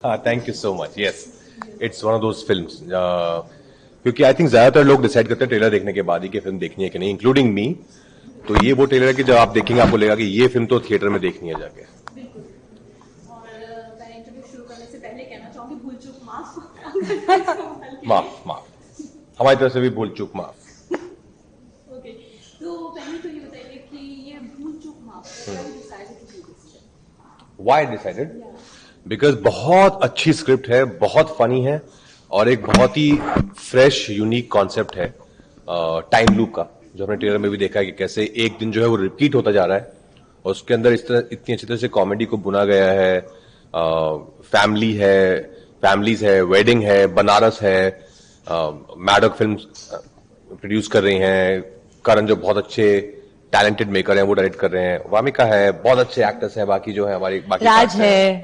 Thank you so much. Yes, it's one of those films, क्योंकि I think ज्यादातर लोग decide करते हैं ट्रेलर देखने के बाद ही कि फिल्म देखनी है कि नहीं, इंक्लूडिंग मी. तो ये वो ट्रेलर है कि जब आप देखेंगे आपको लगेगा कि ये फिल्म तो थिएटर में देखनी है जाके. बिल्कुल. और मैं इंटरव्यू शुरू करने से पहले कहना चाहूंगी भूल चूक माफ. माफ हमारी तरफ से भी भूल चूक माफ. ओके, तो पहले तो ये बताइए कि ये भूल चूक माफ व्हाई डिसाइडेड? बिकॉज बहुत अच्छी स्क्रिप्ट है, बहुत फनी है और एक बहुत ही फ्रेश यूनिक कॉन्सेप्ट है टाइम लूप का, जो हमने ट्रेलर में भी देखा है कि कैसे एक दिन जो है वो रिपीट होता जा रहा है और उसके अंदर इस तरह इतनी अच्छी तरह से कॉमेडी को बुना गया है. फैमिलीज है, वेडिंग है, बनारस है, मैडॉक फिल्म प्रोड्यूस कर रही हैं, करण जो बहुत अच्छे टैलेंटेड मेकर हैं वो डायरेक्ट कर रहे हैं, वामिका है, बहुत अच्छे एक्टर्स हैं, बाकी जो है हमारे बाकी राज है.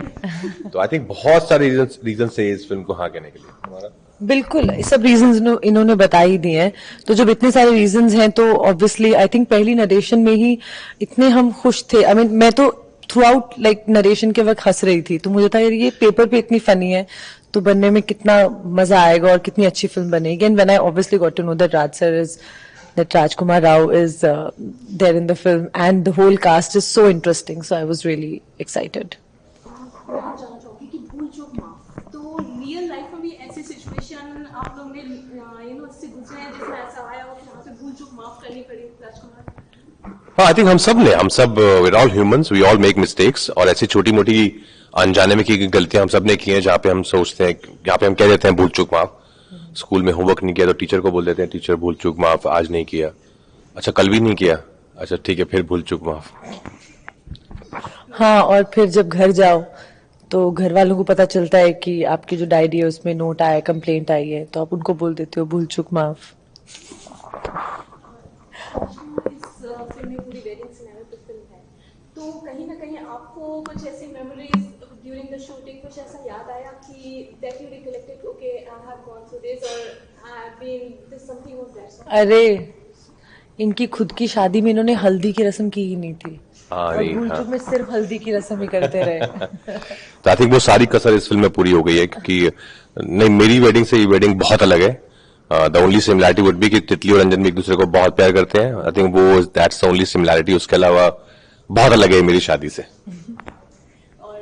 तो आई थिंक बहुत सारे रीजन से इस फिल्म को हाँ कहने के लिए हमारा. बिल्कुल, सब रीजंस इन्होंने बता ही दिए हैं. तो जब इतने सारे रीजंस हैं तो ऑब्वियसली आई थिंक पहली नरेशन में ही इतने हम खुश थे. आई मीन मैं तो थ्रू आउट लाइक नरेशन के वक्त हंस रही थी. तो मुझे था यार ये पेपर पे इतनी फनी है तो बनने में कितना मजा आएगा और कितनी अच्छी फिल्म बनेगी. And when I obviously got to know that Raj sir is that Rajkumar Rao is there in the film and the whole cast is so interesting, so I was really excited. जानना चाहूंगी कि भूल चूक माफ, तो real life में भी ऐसी सिचुएशन आप लोग ने इससे गुजरे हैं जिसमें ऐसा आया हो कि वहां पे भूल चूक माफ करनी पड़ी राजकुमार? हाँ, आई थिंक हम सब we're all humans, we all make mistakes और ऐसी छोटी मोटी अनजाने में की गई गलतियां हम सब ने की हैं जहां पे हम सोचते हैं, जहां पे हम कह देते हैं भूल चूक माफ. स्कूल में होमवर्क नहीं किया तो टीचर को बोल देते हैं टीचर भूल चूक माफ, आज नहीं किया. अच्छा कल भी नहीं किया, अच्छा ठीक है फिर भूल चूक माफ. हाँ, और फिर जब घर जाओ तो घर वालों को पता चलता है कि आपकी जो डायरी है उसमें नोट आया, कंप्लेंट आई है, तो आप उनको बोल देते हो भूल चूक माफ. इस फिल्म में पूरी वेडिंग सिनेरियो पे फिल्म है, तो कहीं ना कहीं आपको कुछ ऐसी मेमोरीज ड्यूरिंग द शूटिंग कुछ ऐसा याद आया कि that you recollected, okay I have gone through this और I have been this something was that? अरे इनकी खुद की शादी में इन्होंने हल्दी की रस्म की ही नहीं थी और भूल चूक में सिर्फ हल्दी की रस्म ही करते रहे. तो आई थिंक वो सारी कसर इस फिल्म में पूरी हो गई है, क्योंकि नहीं मेरी वेडिंग से ये वेडिंग बहुत अलग है. The only similarity would be कि तितली और अंजन भी एक दूसरे को बहुत प्यार करते हैं. आई थिंक वो दैट्स द ओनली सिमिलैरिटी. उसके अलावा बहुत अलग है मेरी शादी से. और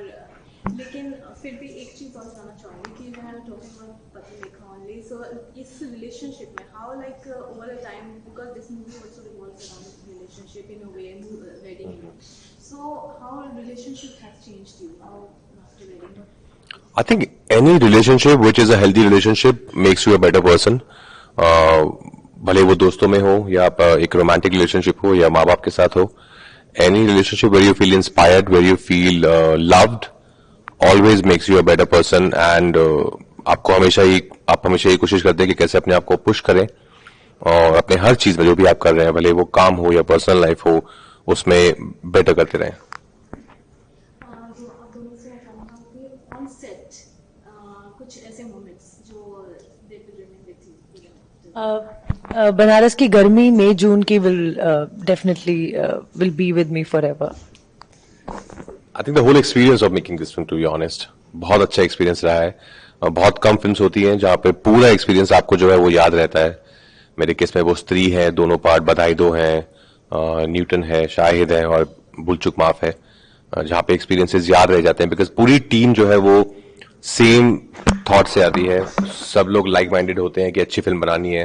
लेकिन फिर भी एक चीज और जानना चाहूंगी कि when I am talking about Patralekha only, so इस रिलेशनशिप में how like over a time, because this movie also revolves around relationship in a way, wedding, so how relationship has changed you after wedding? I think any relationship which is a healthy relationship makes you a better person. भले वो दोस्तों में हो या आप एक romantic relationship हो या माँ बाप के साथ हो, any relationship where you feel inspired, where you feel loved, always makes you a better person. And आप हमेशा ही कोशिश करते हैं कि कैसे अपने आप को पुश करें और अपने हर चीज में जो भी आप कर रहे हैं, भले वो काम हो या पर्सनल लाइफ हो, उसमें बेटर करते रहें. बनारस की गर्मी मई जून की will definitely will be with me forever. I think the whole experience of making this film, to be honest, बहुत अच्छा एक्सपीरियंस रहा है. बहुत कम फिल्म्स होती हैं जहां पे पूरा एक्सपीरियंस आपको जो है वो याद रहता है. मेरे केस में वो स्त्री है, दोनों पार्ट, बधाई दो हैं, न्यूटन है, शाहिद है और भूल चूक माफ है, जहां पे एक्सपीरियंसेस याद रह जाते हैं बिकॉज पूरी टीम जो है वो सेम थॉट से आती है. सब लोग लाइक माइंडेड होते हैं कि अच्छी फिल्म बनानी है,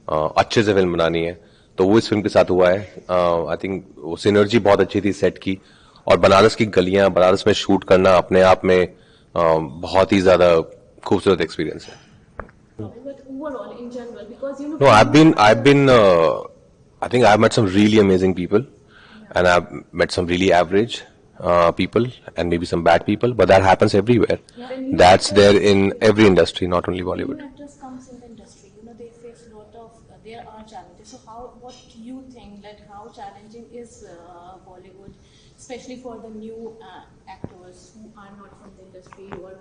अच्छे से फिल्म बनानी है. तो वो इस फिल्म के साथ हुआ है. आई थिंक वो सिनर्जी बहुत अच्छी थी सेट की, और बनारस की गलियां, बनारस में शूट करना अपने आप में बहुत ही ज्यादा खूबसूरत एक्सपीरियंस है. No, I think I've met some really amazing people, and I've met some really average people, and maybe some bad people, but that happens everywhere. That's there in every industry, not only Bollywood. New actors comes in the industry, they face a lot of, there are challenges. So what do you think that how challenging is Bollywood, especially for the new actors who are not from the industry or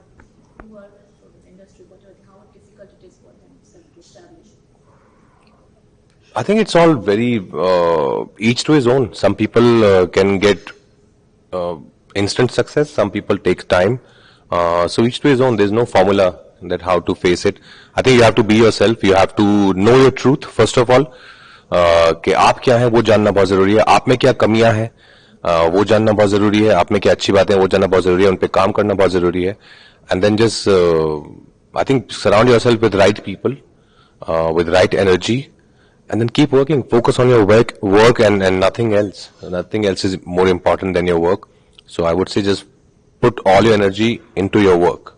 who are from the industry, but how difficult it is for them to establish? I think it's all very each to his own. Some people can get instant success. Some people take time. So each to his own. There's no formula that how to face it. I think you have to be yourself. You have to know your truth first of all. कि आप क्या हैं वो जानना बहुत जरूरी है. आप में क्या कमियां हैं वो जानना बहुत जरूरी है. आप में क्या अच्छी बातें हैं वो जानना बहुत जरूरी है. उन पे काम करना बहुत जरूरी है. And then just I think surround yourself with right people, with right energy, and then keep working. Focus on your work and nothing else. Nothing else is more important than your work. So I would say just put all your energy into your work.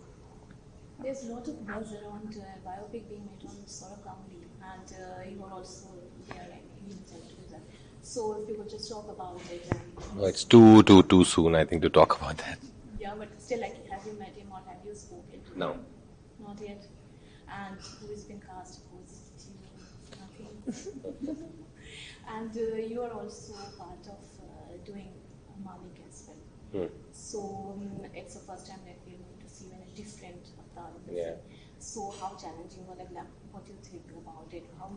There's a lot of buzz around biopic being made on Saurabh Ganguly, and you are also there, and you intend to do that. So if you could just talk about it. And It's too soon, I think, to talk about that. yeah, but still, like, have you met him or have you spoken to No. him? Not yet. And who has been cast? Who's nothing. And you are also part of doing Malik as well. So it's the first time that we're going to see a different avatar of the Yeah. film. So how challenging or like what do you think about it? How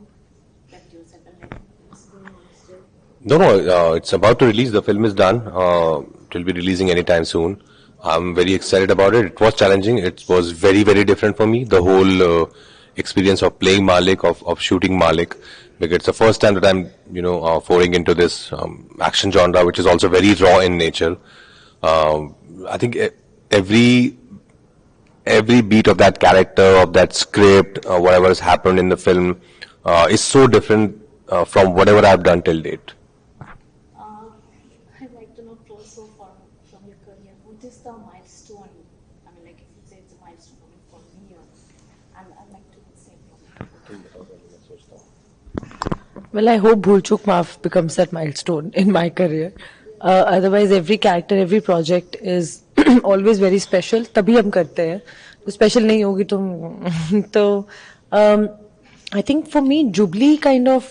kept yourself and like what's going on still? No, it's about to release. The film is done. It will be releasing anytime soon. I'm very excited about it. It was challenging. It was very, very different for me. The whole experience of playing Malik, of shooting Malik, because it's the first time that I'm, pouring into this action genre, which is also very raw in nature. I think every beat of that character, of that script, whatever has happened in the film, is so different from whatever I've done till date. I'd like to know also from your career, what is the milestone? I mean, like if you say it's a milestone for me, and I'd like to say from Well, I hope Bhool Chuk Maaf becomes that milestone in my career. Otherwise, every character, every project is always very special. तभी हम करते हैं. तो special नहीं होगी तो I think for me, Jubilee kind of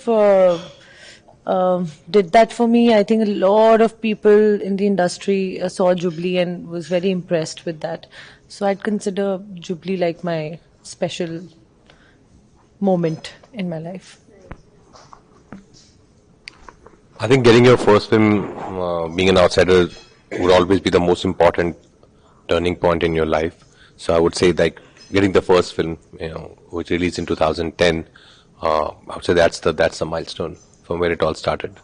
did that for me. I think a lot of people in the industry saw Jubilee and was very impressed with that. So I'd consider Jubilee like my special moment in my life. I think getting your first film, being an outsider, would always be the most important turning point in your life. So I would say like getting the first film, which released in 2010, I would say that's the milestone from where it all started.